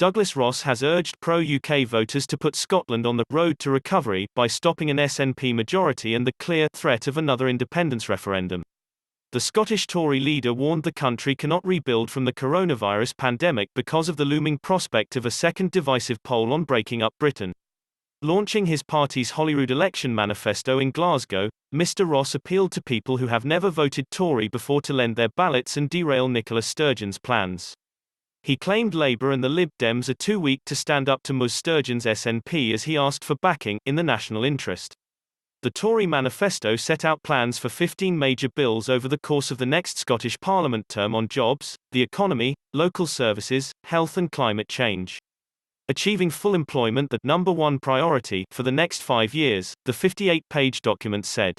Douglas Ross has urged pro-UK voters to put Scotland on the road to recovery by stopping an SNP majority and the clear threat of another independence referendum. The Scottish Tory leader warned the country cannot rebuild from the coronavirus pandemic because of the looming prospect of a second divisive poll on breaking up Britain. Launching his party's Holyrood election manifesto in Glasgow, Mr. Ross appealed to people who have never voted Tory before to lend their ballots and derail Nicola Sturgeon's plans. He claimed Labour and the Lib Dems are too weak to stand up to Ms. Sturgeon's SNP as he asked for backing, in the national interest. The Tory manifesto set out plans for 15 major bills over the course of the next Scottish Parliament term on jobs, the economy, local services, health and climate change. Achieving full employment the number one priority for the next 5 years, the 58-page document said.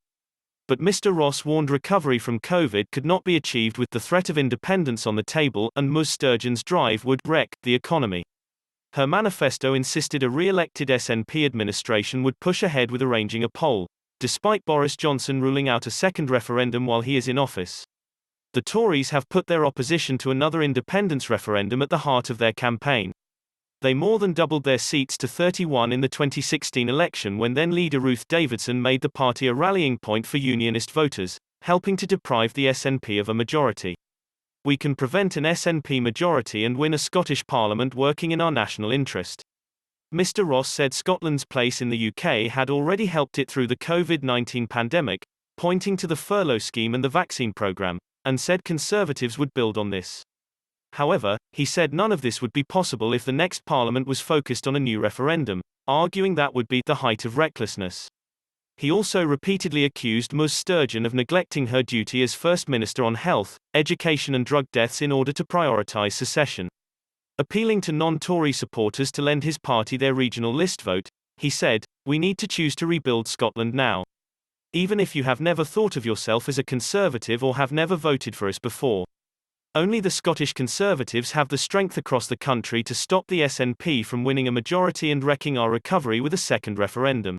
But Mr. Ross warned recovery from COVID could not be achieved with the threat of independence on the table, and Ms. Sturgeon's drive would wreck the economy. Her manifesto insisted a re-elected SNP administration would push ahead with arranging a poll, despite Boris Johnson ruling out a second referendum while he is in office. The Tories have put their opposition to another independence referendum at the heart of their campaign. They more than doubled their seats to 31 in the 2016 election when then-leader Ruth Davidson made the party a rallying point for unionist voters, helping to deprive the SNP of a majority. We can prevent an SNP majority and win a Scottish Parliament working in our national interest. Mr. Ross said Scotland's place in the UK had already helped it through the COVID-19 pandemic, pointing to the furlough scheme and the vaccine programme, and said Conservatives would build on this. However, he said none of this would be possible if the next Parliament was focused on a new referendum, arguing that would be the height of recklessness. He also repeatedly accused Ms. Sturgeon of neglecting her duty as First Minister on health, education and drug deaths in order to prioritise secession. Appealing to non-Tory supporters to lend his party their regional list vote, he said, "We need to choose to rebuild Scotland now. Even if you have never thought of yourself as a Conservative or have never voted for us before. Only the Scottish Conservatives have the strength across the country to stop the SNP from winning a majority and wrecking our recovery with a second referendum."